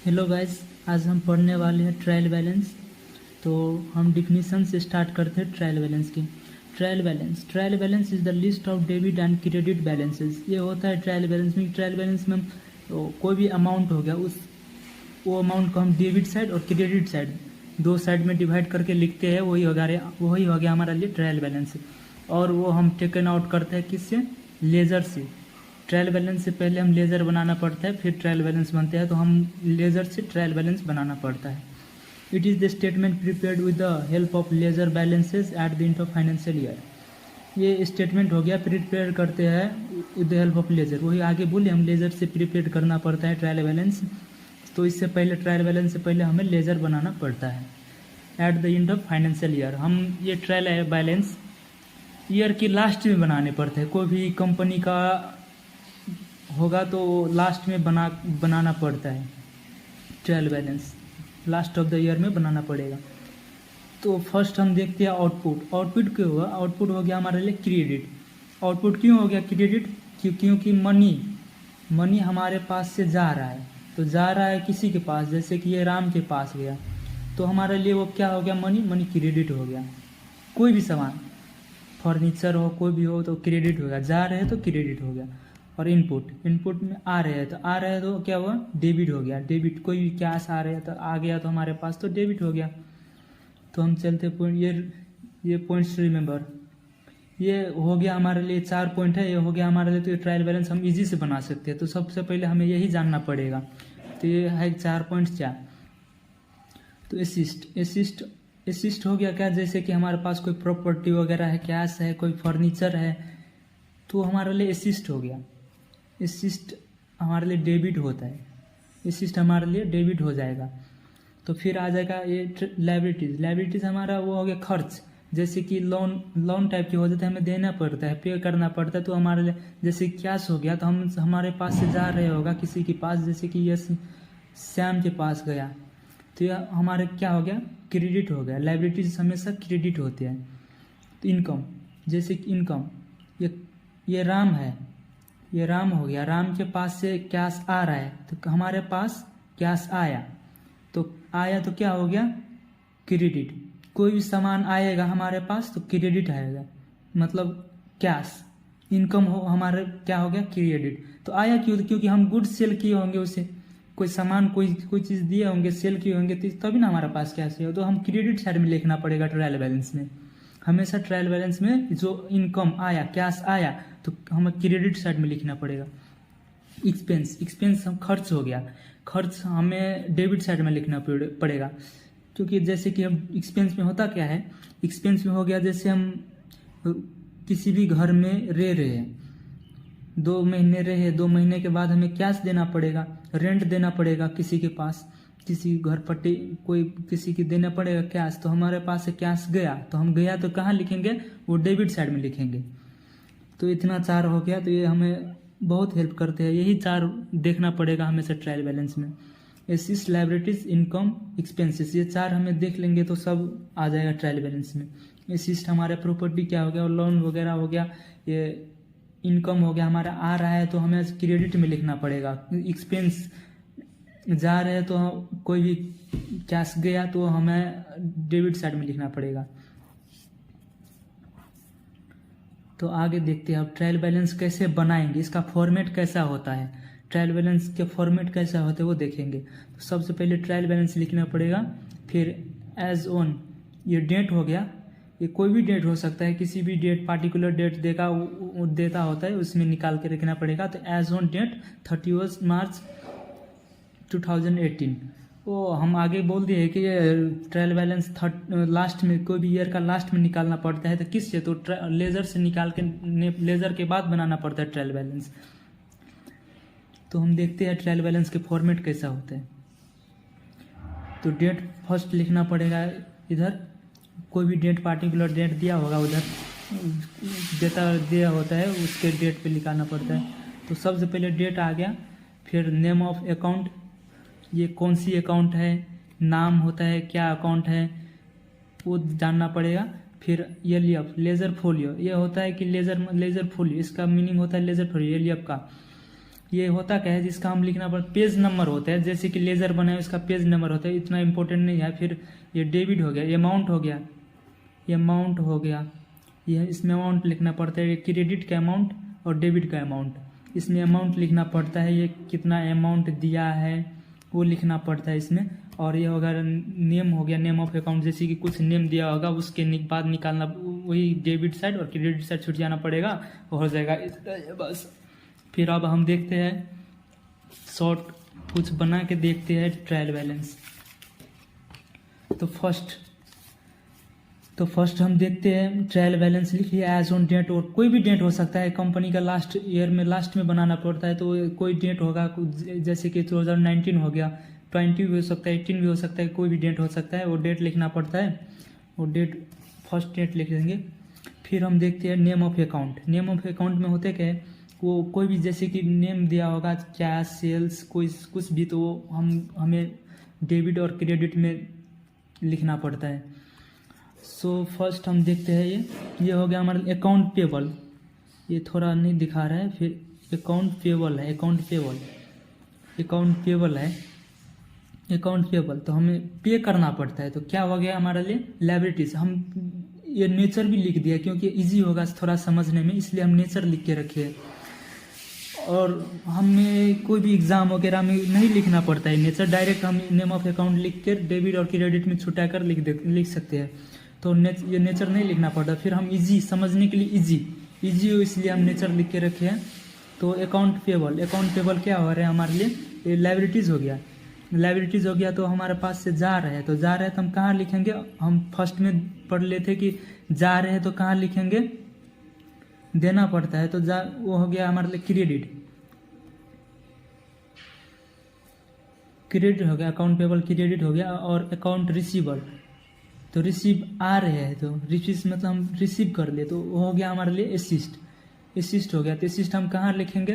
Hello guys, आज हम पढ़ने वाले हैं ट्रायल बैलेंस। तो हम डिफिनीशन से स्टार्ट करते हैं ट्रायल बैलेंस की। Trial balance is the list of debit and credit balances. ये होता है ट्रायल बैलेंस में। ट्रायल बैलेंस में हम कोई भी अमाउंट हो गया, वो अमाउंट को हम डेबिट साइड और क्रेडिट साइड दो साइड में डिवाइड करके लिखते हैं। वही हो गया हमारा लिए ट्रायल बैलेंस। और वो हम टेकन आउट करते हैं किससे? लेजर से। ट्रायल बैलेंस से पहले हम लेजर बनाना पड़ता है, फिर ट्रायल बैलेंस बनते हैं, तो हम लेजर से ट्रायल बैलेंस बनाना पड़ता है। It is the statement prepared with the help of ledger balances at the end of financial year. ये स्टेटमेंट हो गया, प्रिपेयर करते हैं with the help of ledger. वही आगे बोले, हम लेजर से प्रिपेयर करना पड़ता है ट्रायल बैलेंस। तो इससे पहले ट्रायल बैलेंस से पहले हमें लेजर बनाना पड़ता है eight the end of financial year. हम ये ट्रायल बैलेंस ईयर की लास्ट में बनाने पड़ते हैं। कोई भी कंपनी का होगा तो लास्ट में बनाना पड़ता है। Trial balance last of the year में बनाना पड़ेगा। तो फर्स्ट हम देखते हैं आउटपुट क्यों हुआ? आउटपुट हो गया हमारे लिए क्रेडिट। आउटपुट क्यों हो गया क्रेडिट? क्योंकि मनी हमारे पास से जा रहा है। तो जा रहा है किसी के पास, जैसे कि ये राम के पास गया, तो हमारे लिए वो क्या हो गया? मनी क्रेडिट हो गया। कोई भी सामान, फर्नीचर हो, कोई भी हो, तो क्रेडिट हो गया। जा रहे हैं तो क्रेडिट हो गया। और इनपुट में आ रहे हैं तो क्या हुआ? डेबिट हो गया। डेबिट कोई भी कैश आ रहे हैं तो आ गया तो हमारे पास तो डेबिट हो गया। तो हम चलते पॉइंट, ये पॉइंट्स रिमेंबर। ये हो गया हमारे लिए 4 पॉइंट है, ये हो गया हमारे लिए। तो ये ट्रायल बैलेंस हम इजी से बना सकते हैं। तो सबसे पहले हमें यही जानना पड़ेगा। तो ये है 4 पॉइंट क्या? तो एसिस्ट हो गया क्या? जैसे कि हमारे पास कोई प्रॉपर्टी वगैरह है, कैश है, कोई फर्नीचर है, तो हमारे लिए एसिस्ट हो गया। एसिस्ट हमारे लिए डेबिट होता है। एसिस्ट हमारे लिए डेबिट हो जाएगा। तो फिर आ जाएगा ये लायबिलिटीज हमारा वो हो गया खर्च। जैसे कि लोन टाइप की हो जाता है, हमें देना पड़ता है, पे करना पड़ता है। तो हमारे लिए जैसे कैश हो गया, तो हमारे पास से जा रहे होगा किसी के पास, जैसे कि ये श्याम के पास गया, तो यह हमारे क्या हो गया? क्रेडिट हो गया। लायबिलिटीज हमेशा क्रेडिट होते हैं। तो इनकम, जैसे कि इनकम, ये राम है, ये राम हो गया। राम के पास से कैश आ रहा है, तो हमारे पास कैश आया, तो क्या हो गया? क्रेडिट। कोई भी सामान आएगा हमारे पास तो क्रेडिट आएगा, मतलब कैश। इनकम हो हमारे क्या हो गया? क्रेडिट। तो आया क्यों? क्योंकि हम गुड सेल किए होंगे, उसे कोई सामान कोई चीज़ दिए होंगे, सेल किए होंगे, तभी ना हमारे पास कैश है। तो हम क्रेडिट साइड में लिखना पड़ेगा ट्रायल बैलेंस में। हमेशा ट्रायल बैलेंस में जो इनकम आया, कैश आया, तो हमें क्रेडिट साइड में लिखना पड़ेगा। एक्सपेंस हम खर्च हो गया, खर्च हमें डेबिट साइड में लिखना पड़ेगा। क्योंकि जैसे कि हम एक्सपेंस में होता क्या है? एक्सपेंस में हो गया जैसे हम किसी भी घर में रह रहे हैं, 2 महीने रहे, 2 महीने के बाद हमें कैश देना पड़ेगा, रेंट देना पड़ेगा किसी के पास, किसी घर पट्टी कोई किसी की देना पड़ेगा कैश। तो हमारे पास से कैश गया, तो हम गया तो कहाँ लिखेंगे? वो डेबिट साइड में लिखेंगे। तो इतना 4 हो गया। तो ये हमें बहुत हेल्प करते हैं। यही 4 देखना पड़ेगा हमेशा ट्रायल बैलेंस में। एसिस्ट, लायबिलिटीज, इनकम, एक्सपेंसेस, ये 4 हमें देख लेंगे तो सब आ जाएगा ट्रायल बैलेंस में। एसिस्ट हमारे प्रॉपर्टी क्या हो गया? लोन वगैरह हो गया। ये इनकम हो गया, हमारा आ रहा है तो हमें क्रेडिट में लिखना पड़ेगा। एक्सपेंस जा रहे हैं तो कोई भी कैश गया तो हमें डेबिट साइड में लिखना पड़ेगा। तो आगे देखते हैं अब ट्रायल बैलेंस कैसे बनाएंगे, इसका फॉर्मेट कैसा होता है, ट्रायल बैलेंस के फॉर्मेट कैसा होता है वो देखेंगे। तो सबसे पहले ट्रायल बैलेंस लिखना पड़ेगा। फिर एज ऑन, ये डेट हो गया, ये कोई भी डेट हो सकता है, किसी भी डेट पार्टिकुलर डेट देता होता है, उसमें निकाल के रखना पड़ेगा। तो एज ऑन डेट 31 मार्च 2018। वो हम आगे बोल दिए कि ये ट्रायल बैलेंस लास्ट में, कोई भी ईयर का लास्ट में निकालना पड़ता है। तो किससे? तो लेजर से निकाल के, लेजर के बाद बनाना पड़ता है ट्रायल बैलेंस। तो हम देखते हैं ट्रायल बैलेंस के फॉर्मेट कैसा होता है। तो डेट फर्स्ट लिखना पड़ेगा इधर, कोई भी डेट पार्टिकुलर डेट दिया होगा, उधर दिया होता है, उसके डेट पे लिखाना पड़ता है। तो सबसे पहले डेट आ गया। फिर नेम ऑफ अकाउंट, ये कौन सी अकाउंट है, नाम होता है, क्या अकाउंट है, वो जानना पड़ेगा। फिर एलईएफ, लेजर फोलियो, ये होता है कि लेजर फोलियो, इसका मीनिंग होता है लेजर फोलियो, एलईएफ का। ये होता क्या है, जिसका हम लिखना पड़ता, पेज नंबर होता है, जैसे कि लेजर बनाए उसका पेज नंबर होता है, इतना इंपॉर्टेंट नहीं है। फिर ये डेबिट हो गया, ये अमाउंट हो गया, ये अमाउंट हो गया, ये इसमें अमाउंट लिखना पड़ता है, ये क्रेडिट का अमाउंट और डेबिट का अमाउंट, इसमें अमाउंट लिखना पड़ता है, ये कितना अमाउंट दिया है वो लिखना पड़ता है इसमें। और ये होगा नेम हो गया, नेम ऑफ अकाउंट, जैसे कि कुछ नेम दिया होगा उसके बाद निकालना, वही डेबिट साइड और क्रेडिट साइड छूट जाना पड़ेगा, हो जाएगा बस। फिर अब हम देखते हैं शॉर्ट कुछ बना के देखते हैं ट्रायल बैलेंस। तो फर्स्ट हम देखते हैं ट्रायल बैलेंस लिखिए एज ऑन डेट, और कोई भी डेट हो सकता है, कंपनी का लास्ट ईयर में लास्ट में बनाना पड़ता है, तो कोई डेट होगा, जैसे कि 2019 हो गया, 20 भी हो सकता है, 18 भी हो सकता है, कोई भी डेट हो सकता है, वो डेट लिखना पड़ता है, वो डेट फर्स्ट डेट लिख देंगे। फिर हम देखते हैं name of account. Name of account में होते क्या है, वो कोई भी जैसे कि नेम दिया होगा कैश सेल्स कोई कुछ भी, तो हमें डेबिट और क्रेडिट में लिखना पड़ता है। सो फर्स्ट हम देखते हैं ये हो गया हमारा अकाउंट पेबल, ये थोड़ा नहीं दिखा रहा है। फिर अकाउंट पेबल है, अकाउंट पेबल तो हमें पे करना पड़ता है, तो क्या हो गया हमारे लिए लायबिलिटीज। हम ये नेचर भी लिख दिया क्योंकि इजी होगा थोड़ा समझने में, इसलिए हम नेचर लिख के रखे हैं। और हमें कोई भी एग्जाम वगैरह में नहीं लिखना पड़ता है नेचर, डायरेक्ट हम नेम ऑफ अकाउंट लिख कर डेबिट और क्रेडिट में छुटा कर लिख सकते हैं, तो ये नेचर नहीं लिखना पड़ता। फिर हम इजी समझने के लिए इजी हो इसलिए हम नेचर लिख के रखे हैं। तो अकाउंट पेबल क्या हो रहा है हमारे लिए, ये लायबिलिटीज़ हो गया, तो हमारे पास से जा रहे हैं, तो हम कहाँ लिखेंगे, हम फर्स्ट में पढ़ लेते कि जा रहे हैं तो कहाँ लिखेंगे, देना पड़ता है, तो वो हो गया हमारे लिए क्रेडिट हो गया, अकाउंट पेबल क्रेडिट हो गया। और अकाउंट रिसीवर, तो रिसीव आ रहे हैं, तो रिसीव मतलब हम रिसीव कर ले, तो वो हो गया हमारे लिए असिस्ट हो गया। तो असिस्ट हम कहाँ लिखेंगे,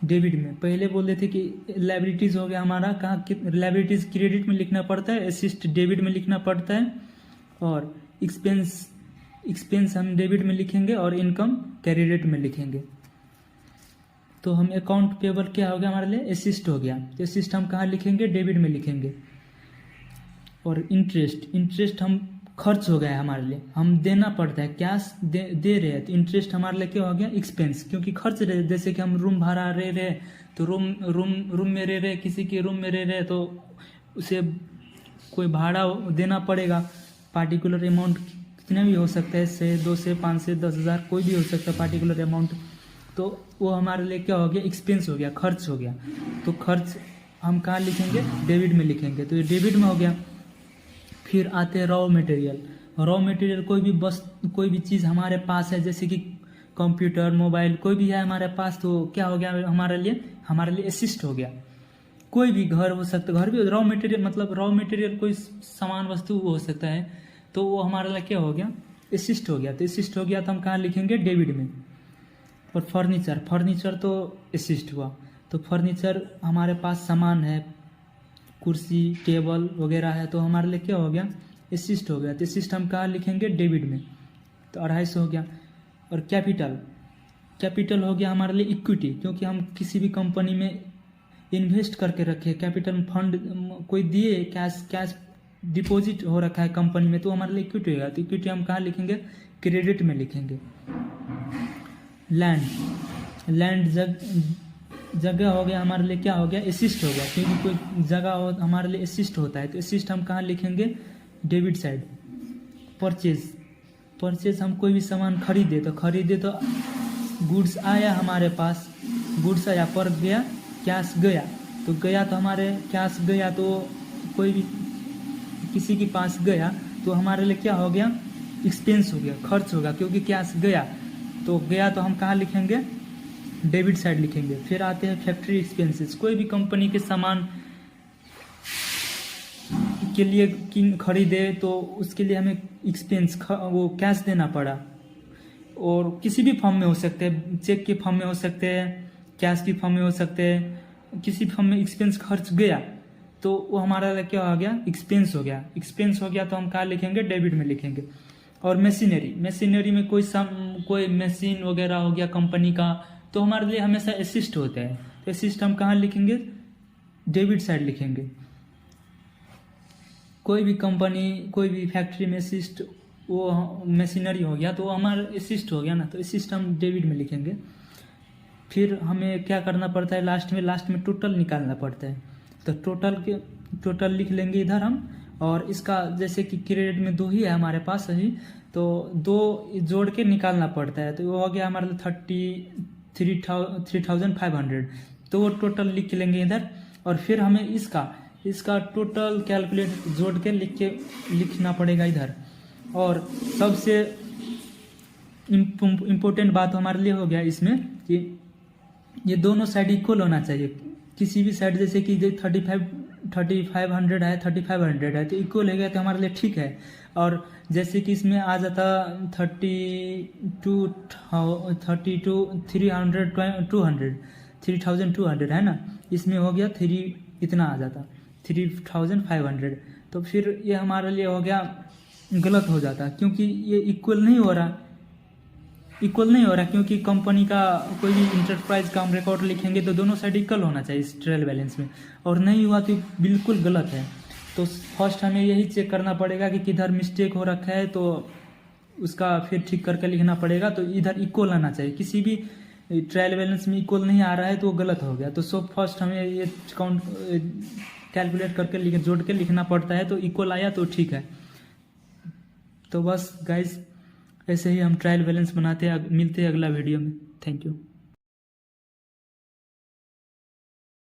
डेबिट में। पहले बोल रहे थे कि लायबिलिटीज हो गया हमारा, कहाँ लायबिलिटीज क्रेडिट में लिखना पड़ता है, असिस्ट डेबिट में लिखना पड़ता है, और एक्सपेंस हम डेबिट में लिखेंगे और इनकम क्रेडिट में लिखेंगे। तो हम अकाउंट पेबल क्या हो गया हमारे लिए, असिस्ट हो गया, तो असिस्ट हम कहाँ लिखेंगे, डेबिट में लिखेंगे। और इंटरेस्ट हम खर्च हो गया हमारे लिए, हम देना पड़ता है, कैश दे रहे हैं, तो इंटरेस्ट हमारे लिए क्या हो गया, एक्सपेंस, क्योंकि खर्च रहे, जैसे कि हम रूम भाड़ा रह रहे, तो रूम में रह रहे, किसी के रूम में रह रहे, तो उसे कोई भाड़ा देना पड़ेगा, पार्टिकुलर अमाउंट कितना भी हो सकता है, 100, 200, 500, 10,000 कोई भी हो सकता है पार्टिकुलर अमाउंट, तो वो हमारे लिए क्या हो गया, एक्सपेंस हो गया, खर्च हो गया। तो खर्च हम कहाँ लिखेंगे, डेबिट में लिखेंगे, तो ये डेबिट में हो गया। फिर आते हैं रॉ मटेरियल, कोई भी चीज़ हमारे पास है, जैसे कि कंप्यूटर मोबाइल कोई भी है हमारे पास, तो क्या हो गया हमारे लिए असिस्ट हो गया। कोई भी घर हो सकता है, घर भी रॉ मटेरियल कोई सामान वस्तु हो सकता है, तो वो हमारे लिए क्या हो गया, असिस्ट हो गया। तो असिस्ट हो गया तो हम कहाँ लिखेंगे, डेबिट में। और फर्नीचर तो असिस्ट हुआ, तो फर्नीचर हमारे पास सामान है, कुर्सी टेबल वगैरह है, तो हमारे लिए क्या हो गया, असिस्ट हो गया। तो असिस्ट हम कहाँ लिखेंगे, डेबिट में, तो 250 हो गया। और कैपिटल हो गया हमारे लिए इक्विटी, क्योंकि हम किसी भी कंपनी में इन्वेस्ट करके रखे, कैपिटल फंड कोई दिए, कैश डिपॉजिट हो रखा है कंपनी में, तो हमारे लिए इक्विटी होगा। तो इक्विटी हम कहाँ लिखेंगे, क्रेडिट में लिखेंगे। लैंड जगह हो गया हमारे लिए क्या हो गया, असिस्ट हो गया, क्योंकि कोई जगह हमारे लिए असिस्ट होता है, तो असिस्ट हम कहाँ लिखेंगे, डेबिट साइड। परचेज हम कोई भी सामान खरीदे तो गुड्स आया हमारे पास, गुड्स आया पर गया, कैश गया, तो हमारे कैश गया, तो कोई भी किसी के पास गया, तो हमारे लिए क्या हो गया, एक्सपेंस हो गया, खर्च होगा, क्योंकि कैश गया तो हम कहाँ लिखेंगे, डेबिट साइड लिखेंगे। फिर आते हैं फैक्ट्री एक्सपेंसेस, कोई भी कंपनी के सामान के लिए खरीदे तो उसके लिए हमें एक्सपेंस वो कैश देना पड़ा, और किसी भी फॉर्म में हो सकते हैं, चेक के फॉर्म में हो सकते हैं, कैश की फॉर्म में हो सकते हैं, किसी फॉर्म में एक्सपेंस खर्च गया, तो वो हमारा क्या हो गया, एक्सपेंस हो गया, तो हम कहाँ लिखेंगे, डेबिट में लिखेंगे। और मशीनरी में कोई मशीन वगैरह हो गया कंपनी का, तो हमारे लिए हमेशा असिस्ट होता है। तो असिस्ट हम कहाँ लिखेंगे, डेबिट साइड लिखेंगे। कोई भी कंपनी, कोई भी फैक्ट्री में असिस्ट, वो मशीनरी हो गया तो वो हमारा असिस्ट हो गया ना, तो असिस्ट हम डेबिट में लिखेंगे। फिर हमें क्या करना पड़ता है, लास्ट में टोटल निकालना पड़ता है। तो टोटल लिख लेंगे इधर हम, और इसका जैसे कि क्रेडिट में 2 ही है हमारे पास अभी, तो 2 जोड़ के निकालना पड़ता है। तो वो हो गया हमारे 33,500। तो वो टोटल लिख लेंगे इधर, और फिर हमें इसका टोटल कैलकुलेट जोड़ के लिखना पड़ेगा इधर। और सबसे इम्पोर्टेंट बात हमारे लिए हो गया इसमें कि ये दोनों साइड इक्वल होना चाहिए। किसी भी साइड जैसे कि 3500 है, 3500 है, तो इक्वल हो गया तो हमारे लिए ठीक है। और जैसे कि इसमें आ जाता 3200 है ना, इसमें हो गया 3 इतना आ जाता 3500। तो फिर ये हमारे लिए हो गया गलत हो जाता, क्योंकि ये इक्वल नहीं हो रहा क्योंकि कंपनी का कोई भी इंटरप्राइज का हम रिकॉर्ड लिखेंगे तो दोनों साइड इक्वल होना चाहिए इस ट्रायल बैलेंस में, और नहीं हुआ तो बिल्कुल गलत है। तो फर्स्ट हमें यही चेक करना पड़ेगा कि किधर मिस्टेक हो रखा है, तो उसका फिर ठीक करके लिखना पड़ेगा। तो इधर इक्वल आना चाहिए, किसी भी ट्रायल बैलेंस में इक्वल नहीं आ रहा है तो वो गलत हो गया। तो फर्स्ट हमें ये काउंट कैलकुलेट करके जोड़ के लिखना पड़ता है, तो इक्वल आया तो ठीक है। तो बस गाइज ऐसे ही हम ट्रायल बैलेंस बनाते हैं। मिलते हैं अगला वीडियो में। Thank you.